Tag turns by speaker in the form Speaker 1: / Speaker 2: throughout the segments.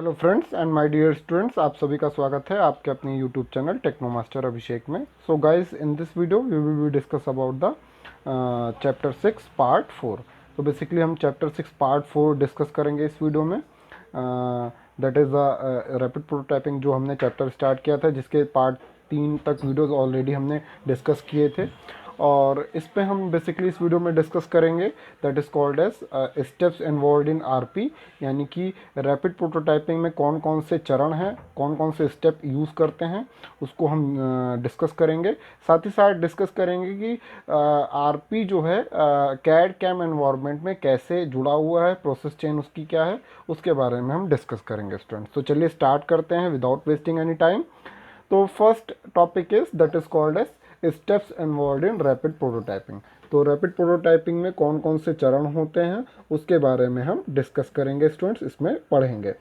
Speaker 1: Hello friends and my dear students, आप सभी का स्वागत है आपके अपने YouTube channel techno master Abhishek में। So guys, in this video we will be discuss about the chapter 6 part 4। तो बेसिकली हम चैप्टर 6 पार्ट 4 डिस्कस करेंगे इस वीडियो में। That is the rapid prototyping, जो हमने चैप्टर स्टार्ट किया था, जिसके पार्ट 3 तक वीडियोस ऑलरेडी हमने डिस्कस किए थे। और इस पे हम बेसिकली इस वीडियो में डिस्कस करेंगे that is called as steps involve in RP, यानी कि रैपिड प्रोटोटाइपिंग में कौन कौन से चरण हैं, कौन कौन से स्टेप यूज़ करते हैं, उसको हम डिस्कस करेंगे। साथ ही साथ डिस्कस करेंगे कि आरपी जो है कैड कैम एनवायरनमेंट में कैसे जुड़ा हुआ है, प्रोसेस चेन उसकी क्या है, उसके बारे में हम डिस्कस करेंगे स्टूडेंट्स। तो चलिए स्टार्ट करते हैं विदाउट वेस्टिंग एनी टाइम। तो first topic is that is called as steps involve in rapid prototyping. तो रैपिड प्रोटोटाइपिंग में कौन कौन से चरण होते हैं उसके बारे में हम डिस्कस करेंगे स्टूडेंट्स, इसमें पढ़ेंगे।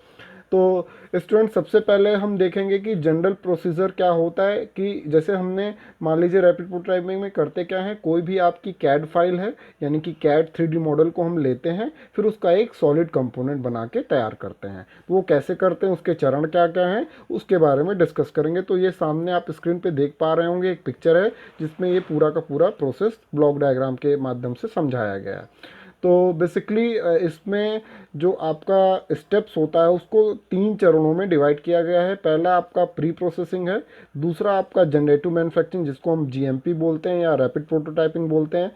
Speaker 1: तो स्टूडेंट, सबसे पहले हम देखेंगे कि जनरल प्रोसीजर क्या होता है। कि जैसे हमने मान लीजिए रैपिड प्रोटोटाइपिंग में करते क्या है, कोई भी आपकी कैड फाइल है यानी कि कैड 3D मॉडल को हम लेते हैं, फिर उसका एक सॉलिड कंपोनेंट बना के तैयार करते हैं। तो वो कैसे करते हैं, उसके चरण क्या क्या हैं, उसके बारे में डिस्कस करेंगे। तो ये सामने आप स्क्रीन पे देख पा रहे होंगे, एक पिक्चर है जिसमें ये पूरा का पूरा प्रोसेस ब्लॉक डायग्राम के माध्यम से समझाया गया है। तो बेसिकली इसमें जो आपका स्टेप्स होता है उसको 3 चरणों में डिवाइड किया गया है। पहला आपका प्री प्रोसेसिंग है, दूसरा आपका जनरेटिव मैन्युफैक्चरिंग जिसको हम जीएमपी बोलते हैं या रैपिड प्रोटोटाइपिंग बोलते हैं,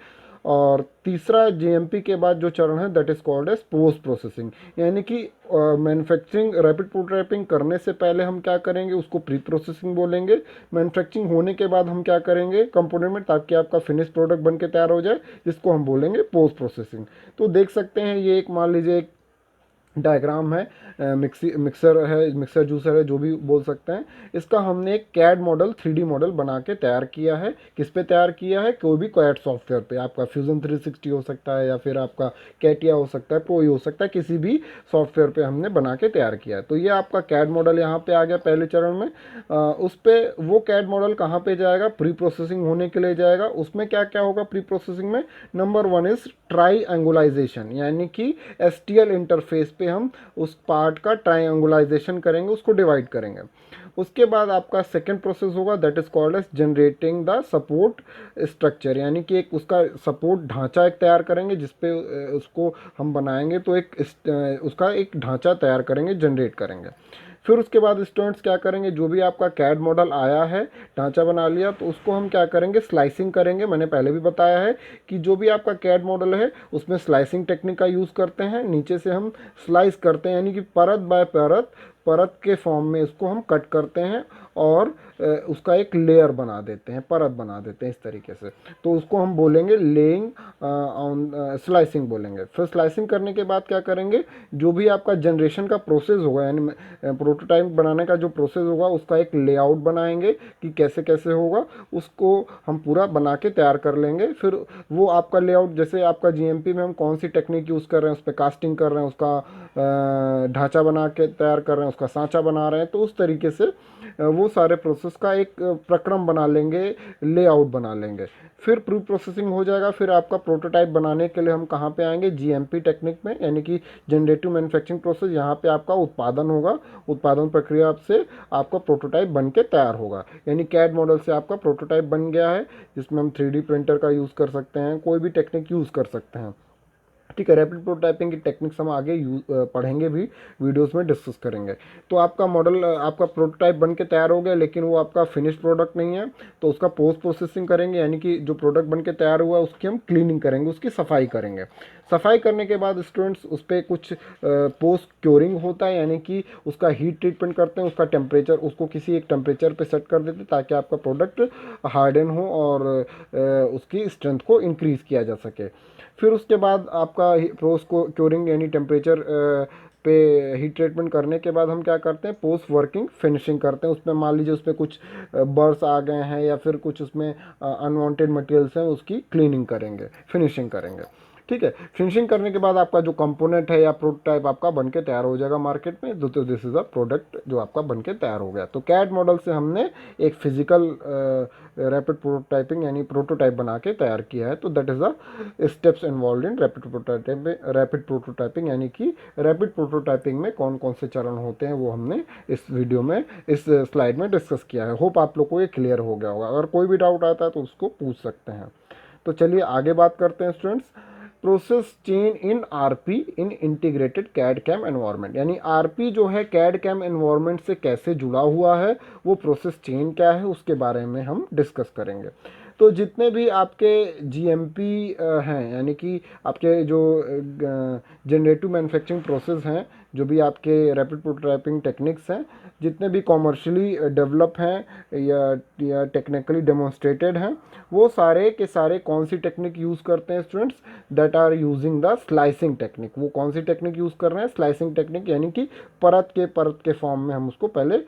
Speaker 1: और तीसरा जीएमपी के बाद जो चरण है that is called as post processing. यानी कि मैन्युफैक्चरिंग रैपिड प्रोटोटाइपिंग करने से पहले हम क्या करेंगे, उसको प्री प्रोसेसिंग बोलेंगे। मैन्युफैक्चरिंग होने के बाद हम क्या करेंगे कंपोनेंट में, ताकि आपका फिनिश प्रोडक्ट बन के तैयार हो जाए, जिसको हम बोलेंगे पोस्ट प्रोसेसिंग। तो देख सकते हैं ये एक मान लीजिए एक डायग्राम है, मिक्सर है, मिक्सर जूसर है, जो भी बोल सकते हैं। इसका हमने एक कैड मॉडल 3D मॉडल बना के तैयार किया है। किस पे तैयार किया है, कोई भी कैड सॉफ्टवेयर पे, आपका फ्यूजन 360 हो सकता है या फिर आपका कैटिया हो सकता है, प्रोई हो सकता है, किसी भी सॉफ्टवेयर पे हमने बना के तैयार किया है। तो ये आपका कैड मॉडल यहाँ पे आ गया पहले चरण में। उस पर वो कैड मॉडल कहाँ पे जाएगा, प्री प्रोसेसिंग होने के लिए जाएगा। उसमें क्या क्या होगा प्री प्रोसेसिंग में, नंबर 1 इज ट्राई एंगुलाइजेशन, यानी कि STL इंटरफेस पे हम उस पार्ट का ट्रायंगुलाइजेशन करेंगे, उसको डिवाइड करेंगे। उसके बाद आपका सेकंड प्रोसेस होगा that is called as generating the support structure, यानी कि एक उसका सपोर्ट ढांचा एक तैयार करेंगे, जिसपे उसको हम बनाएंगे। तो एक उसका एक ढांचा तैयार करेंगे, जनरेट करेंगे। फिर उसके बाद स्टूडेंट्स क्या करेंगे, जो भी आपका कैड मॉडल आया है, ढांचा बना लिया, तो उसको हम क्या करेंगे, स्लाइसिंग करेंगे। मैंने पहले भी बताया है कि जो भी आपका कैड मॉडल है उसमें स्लाइसिंग टेक्निक का यूज़ करते हैं। नीचे से हम स्लाइस करते हैं, यानी कि परत बाय परत, परत के फॉर्म में इसको हम कट करते हैं और उसका एक लेयर बना देते हैं, परत बना देते हैं इस तरीके से। तो उसको हम बोलेंगे लेइंग ऑन, स्लाइसिंग बोलेंगे। फिर स्लाइसिंग करने के बाद क्या करेंगे, जो भी आपका जनरेशन का प्रोसेस होगा, यानी प्रोटोटाइप बनाने का जो प्रोसेस होगा, उसका एक लेआउट बनाएंगे कि कैसे कैसे होगा, उसको हम पूरा बना के तैयार कर लेंगे। फिर वो आपका लेआउट, जैसे आपका जीएमपी में हम कौन सी टेक्निक यूज़ कर रहे हैं, उस पर कास्टिंग कर रहे हैं, उसका ढांचा बना के तैयार कर रहे हैं, उसका सांचा बना रहे हैं, तो उस तरीके से वो सारे प्रोसेस का एक प्रक्रम बना लेंगे, लेआउट बना लेंगे। फिर प्री प्रोसेसिंग हो जाएगा। फिर आपका प्रोटोटाइप बनाने के लिए हम कहाँ पे आएंगे, जीएमपी टेक्निक में, यानी कि जनरेटिव मैन्युफैक्चरिंग प्रोसेस। यहाँ पे आपका उत्पादन होगा, उत्पादन प्रक्रिया से आपका प्रोटोटाइप बन के तैयार होगा। यानी कैड मॉडल से आपका प्रोटोटाइप बन गया है, जिसमें हम 3D प्रिंटर का यूज़ कर सकते हैं, कोई भी टेक्निक यूज़ कर सकते हैं। ठीक है, रैपिड प्रोटोटाइपिंग की टेक्निक्स हम आगे पढ़ेंगे भी, वीडियोस में डिस्कस करेंगे। तो आपका मॉडल, आपका प्रोटोटाइप बन के तैयार हो गया, लेकिन वो आपका फिनिश प्रोडक्ट नहीं है, तो उसका पोस्ट प्रोसेसिंग करेंगे, यानी कि जो प्रोडक्ट बन के तैयार हुआ है उसकी हम क्लीनिंग करेंगे, उसकी सफाई करेंगे। सफाई करने के बाद स्टूडेंट्स उस पर कुछ पोस्ट क्योरिंग होता है, यानी कि उसका हीट ट्रीटमेंट करते हैं, उसका टेम्परेचर, उसको किसी एक टेम्परेचर पे सेट कर देते हैं, ताकि आपका प्रोडक्ट हार्डन हो और उसकी स्ट्रेंथ को इंक्रीज़ किया जा सके। फिर उसके बाद आपका पोस्ट क्योरिंग यानी टेम्परेचर पे हीट ट्रीटमेंट करने के बाद हम क्या करते हैं, पोस्ट वर्किंग फिनिशिंग करते हैं। उसमें मान लीजिए उसमें कुछ बर्स आ गए हैं या फिर कुछ उसमें अनवांटेड मटेरियल्स हैं, उसकी क्लीनिंग करेंगे, फिनिशिंग करेंगे। ठीक है। फिनिशिंग करने के बाद आपका जो कंपोनेंट है या प्रोटोटाइप आपका बनके तैयार हो जाएगा मार्केट में, तो दिस इज अ प्रोडक्ट जो आपका बनके तैयार हो गया। तो कैड मॉडल से हमने एक फिजिकल रैपिड प्रोटोटाइपिंग यानी प्रोटोटाइप बना के तैयार किया है। तो that is the steps involve in rapid prototyping, यानी कि रैपिड प्रोटोटाइपिंग में कौन कौन से चरण होते हैं वो हमने इस वीडियो में, इस स्लाइड में डिस्कस किया है। होप आप लोग को ये क्लियर हो गया होगा। अगर कोई भी डाउट आता है तो उसको पूछ सकते हैं। तो चलिए आगे बात करते हैं students. Process chain in RP in integrated CAD CAM environment, यानी आरपी जो है कैड कैम एनवायरनमेंट से कैसे जुड़ा हुआ है, वो प्रोसेस चेन क्या है उसके बारे में हम डिस्कस करेंगे। तो जितने भी आपके जीएमपी हैं, यानी कि आपके जो जनरेटिव मैन्युफैक्चरिंग प्रोसेस हैं, जो भी आपके रैपिड प्रोटोटाइपिंग टेक्निक्स हैं, जितने भी कॉमर्शियली डेवलप हैं या टेक्निकली डेमोन्स्ट्रेटेड हैं, वो सारे के सारे कौन सी टेक्निक यूज़ करते हैं students? That are using the slicing technique. वो कौन सी टेक्निक यूज़ कर रहे हैं? स्लाइसिंग टेक्निक, यानी कि परत के फॉर्म में हम उसको पहले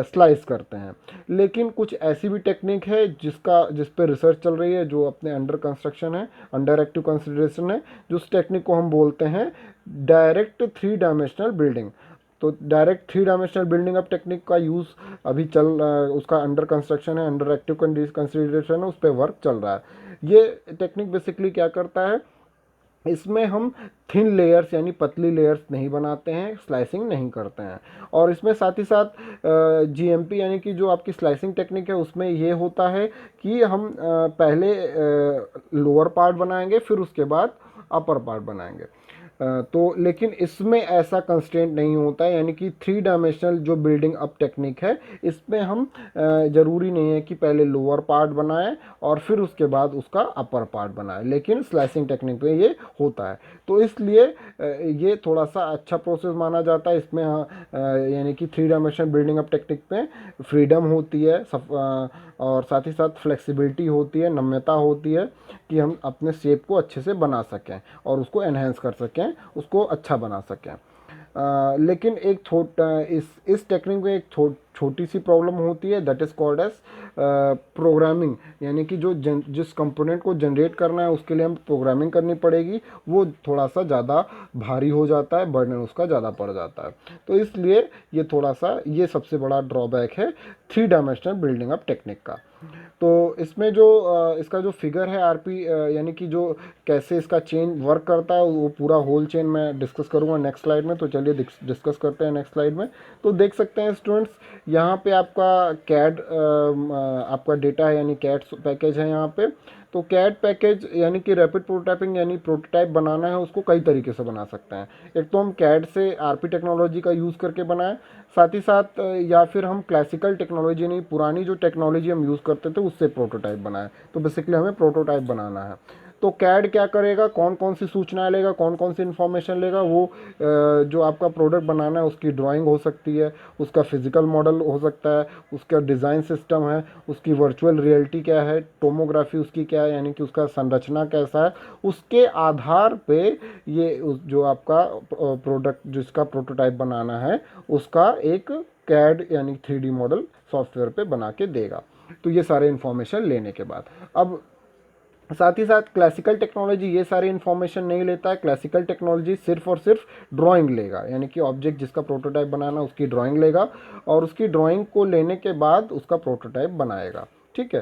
Speaker 1: स्लाइस करते हैं। लेकिन कुछ ऐसी भी टेक्निक है जिस पे रिसर्च चल रही है, जो अपने अंडर कंस्ट्रक्शन है, अंडर एक्टिव कंसिडरेशन है, जो उस टेक्निक को हम बोलते हैं डायरेक्ट 3 डायमेंशनल बिल्डिंग। तो direct 3 dimensional building up technique का यूज़ अभी उसका अंडर कंस्ट्रक्शन है, अंडर एक्टिव कंसिडरेशन है, उस पर वर्क चल रहा है। ये टेक्निक बेसिकली क्या करता है? इसमें हम थिन लेयर्स यानी पतली लेयर्स नहीं बनाते हैं, स्लाइसिंग नहीं करते हैं। और इसमें साथ ही साथ जीएमपी यानी कि जो आपकी स्लाइसिंग टेक्निक है, उसमें ये होता है कि हम पहले लोअर पार्ट बनाएंगे, फिर उसके बाद अपर पार्ट बनाएंगे। तो लेकिन इसमें ऐसा कंस्ट्रेंट नहीं होता है, यानी कि 3 डायमेंशनल जो बिल्डिंग अप टेक्निक है, इसमें हम ज़रूरी नहीं है कि पहले लोअर पार्ट बनाएं और फिर उसके बाद उसका अपर पार्ट बनाएं, लेकिन स्लाइसिंग टेक्निक में ये होता है। तो इसलिए ये थोड़ा सा अच्छा प्रोसेस माना जाता है। इसमें यानी कि 3 डायमेंशनल बिल्डिंग अप टेक्निक में फ्रीडम होती है, और साथ ही साथ फ्लेक्सिबिलिटी होती है, नम्यता होती है कि हम अपने शेप को अच्छे से बना सकें और उसको एनहेंस कर सकें, उसको अच्छा बना सकें। लेकिन एक इस टेक्निक में एक छोटी सी प्रॉब्लम होती है, that is called as programming, यानी कि जिस कंपोनेंट को जनरेट करना है उसके लिए हम प्रोग्रामिंग करनी पड़ेगी, वो थोड़ा सा ज़्यादा भारी हो जाता है, बर्डन उसका ज़्यादा पड़ जाता है। तो इसलिए ये सबसे बड़ा ड्रॉबैक है 3 डायमेंशनल बिल्डिंग अप टेक्निक का। तो इसमें जो इसका जो फिगर है आरपी, यानी कि जो कैसे इसका चेन वर्क करता है, वो पूरा होल चेन मैं डिस्कस करूँगा नेक्स्ट स्लाइड में। तो चलिए डिस्कस करते हैं नेक्स्ट स्लाइड में। तो देख सकते हैं स्टूडेंट्स, यहाँ पे आपका कैड आपका डेटा है, यानी कैड पैकेज है यहाँ पे। तो कैड पैकेज यानी कि रैपिड प्रोटोटाइपिंग यानी प्रोटोटाइप बनाना है, उसको कई तरीके से बना सकते हैं। एक तो हम कैड से आरपी टेक्नोलॉजी का यूज़ करके बनाएं, साथ ही साथ या फिर हम क्लासिकल टेक्नोलॉजी नहीं, पुरानी जो टेक्नोलॉजी हम यूज़ करते थे उससे प्रोटोटाइप बनाएं। तो बेसिकली हमें प्रोटोटाइप बनाना है। तो कैड क्या करेगा? कौन कौन सी सूचनाएं लेगा, कौन कौन सी इन्फॉर्मेशन लेगा? वो जो आपका प्रोडक्ट बनाना है उसकी ड्राइंग हो सकती है, उसका फिजिकल मॉडल हो सकता है, उसका डिज़ाइन सिस्टम है, उसकी वर्चुअल रियलिटी क्या है, टोमोग्राफी उसकी क्या है, यानी कि उसका संरचना कैसा है, उसके आधार पे ये जो आपका प्रोडक्ट जिसका प्रोटोटाइप बनाना है उसका एक कैड यानी 3D मॉडल सॉफ्टवेयर पे बना के देगा। तो ये सारे इन्फॉर्मेशन लेने के बाद, अब साथ ही साथ क्लासिकल टेक्नोलॉजी ये सारी इन्फॉर्मेशन नहीं लेता है। क्लासिकल टेक्नोलॉजी सिर्फ और सिर्फ ड्राइंग लेगा, यानी कि ऑब्जेक्ट जिसका प्रोटोटाइप बनाना उसकी ड्राइंग लेगा, और उसकी ड्राइंग को लेने के बाद उसका प्रोटोटाइप बनाएगा। ठीक है,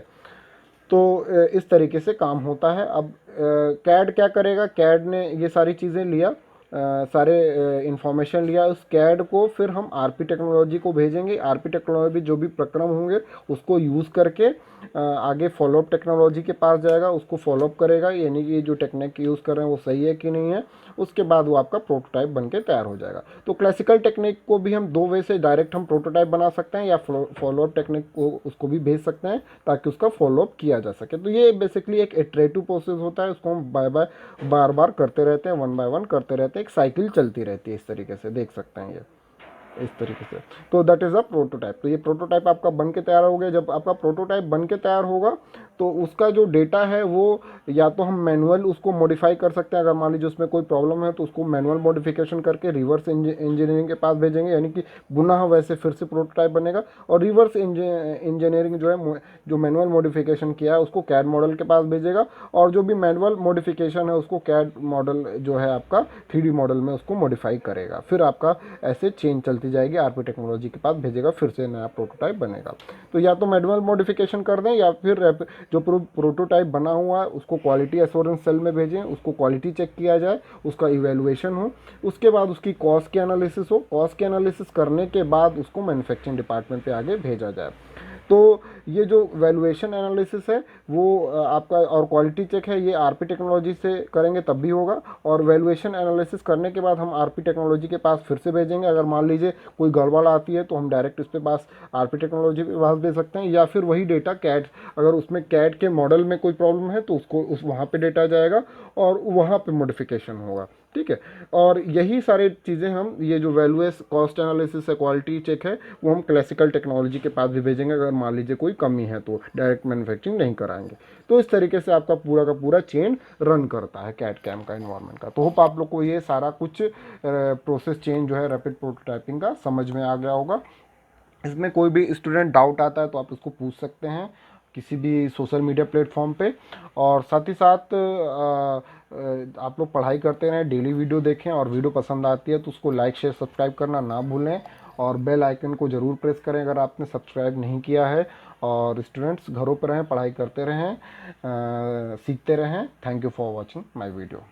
Speaker 1: तो इस तरीके से काम होता है। अब कैड क्या करेगा? कैड ने ये सारी चीज़ें लिया, सारे इंफॉर्मेशन लिया, उस कैड को फिर हम आरपी टेक्नोलॉजी को भेजेंगे। आरपी टेक्नोलॉजी जो भी प्रक्रम होंगे उसको यूज़ करके आगे फॉलोअप टेक्नोलॉजी के पास जाएगा, उसको फॉलोअप करेगा, यानी कि जो टेक्निक यूज़ कर रहे हैं वो सही है कि नहीं है। उसके बाद वो आपका प्रोटोटाइप बन के तैयार हो जाएगा। तो क्लासिकल टेक्निक को भी हम 2 वे से डायरेक्ट हम प्रोटोटाइप बना सकते हैं, या फॉलोअप टेक्निक को उसको भी भेज सकते हैं ताकि उसका फॉलोअप किया जा सके। तो ये बेसिकली एक इटरेटिव प्रोसेस होता है, उसको हम बार बार करते रहते हैं, 1 बाय 1 करते रहते हैं, एक साइकिल चलती रहती है। इस तरीके से देख सकते हैं ये। इस तरीके से। तो दैट इज़ अ प्रोटोटाइप। तो ये प्रोटोटाइप आपका बन के तैयार हो गया। जब आपका प्रोटोटाइप बन के तैयार होगा तो उसका जो डेटा है वो या तो हम मैनुअल उसको मॉडिफाई कर सकते हैं, अगर मान लीजिए उसमें कोई प्रॉब्लम है तो उसको मैनुअल मॉडिफिकेशन करके रिवर्स इंजीनियरिंग के पास भेजेंगे, यानी कि पुनः वैसे फिर से प्रोटोटाइप बनेगा। और रिवर्स इंजीनियरिंग जो है, जो मैनुअल मॉडिफिकेशन किया है उसको कैड मॉडल के पास भेजेगा, और जो भी मैनुअल मॉडिफिकेशन है उसको कैड मॉडल जो है आपका 3D मॉडल में उसको मॉडिफाई करेगा। फिर आपका ऐसे चेंज चलती जाएगी, आरपी टेक्नोलॉजी के पास भेजेगा, फिर से नया प्रोटोटाइप बनेगा। तो या तो मैनुअल मॉडिफिकेशन कर दें या फिर जो प्रोटोटाइप बना हुआ है उसको क्वालिटी एश्योरेंस सेल में भेजें, उसको क्वालिटी चेक किया जाए, उसका इवेलुएशन हो, उसके बाद उसकी कॉस्ट की एनालिसिस हो, कॉस्ट की एनालिसिस करने के बाद उसको मैन्युफैक्चरिंग डिपार्टमेंट पे आगे भेजा जाए। तो ये जो वैल्यूएशन एनालिसिस है वो आपका, और क्वालिटी चेक है, ये आरपी टेक्नोलॉजी से करेंगे तब भी होगा। और वैल्यूएशन एनालिसिस करने के बाद हम आरपी टेक्नोलॉजी के पास फिर से भेजेंगे। अगर मान लीजिए कोई गड़बड़ आती है तो हम डायरेक्ट उस पे पास आरपी टेक्नोलॉजी के पास दे सकते हैं, या फिर वही डेटा कैड, अगर उसमें कैड के मॉडल में कोई प्रॉब्लम है तो उसको वहाँ पे डेटा जाएगा और वहाँ पे मॉडिफिकेशन होगा। ठीक है। और यही सारी चीज़ें हम, ये जो वैल्यूएस कॉस्ट एनालिसिस है, क्वालिटी चेक है, वो हम क्लासिकल टेक्नोलॉजी के पास भी भेजेंगे अगर मान लीजिए कोई कमी है तो डायरेक्ट मैन्युफैक्चरिंग नहीं कराएंगे। तो इस तरीके से आपका पूरा का पूरा चेन रन करता है कैड कैम का इन्वायरमेंट का। तो होप आप लोग को ये सारा कुछ प्रोसेस चेंज जो है रैपिड प्रोटोटाइपिंग का समझ में आ गया होगा। इसमें कोई भी स्टूडेंट डाउट आता है तो आप उसको पूछ सकते हैं किसी भी सोशल मीडिया प्लेटफॉर्म पे। और साथ ही साथ आप लोग पढ़ाई करते रहें, डेली वीडियो देखें, और वीडियो पसंद आती है तो उसको लाइक शेयर सब्सक्राइब करना ना भूलें, और बेल आइकन को ज़रूर प्रेस करें अगर आपने सब्सक्राइब नहीं किया है। और स्टूडेंट्स घरों पर रहें, पढ़ाई करते रहें, सीखते रहें। Thank you for watching my video.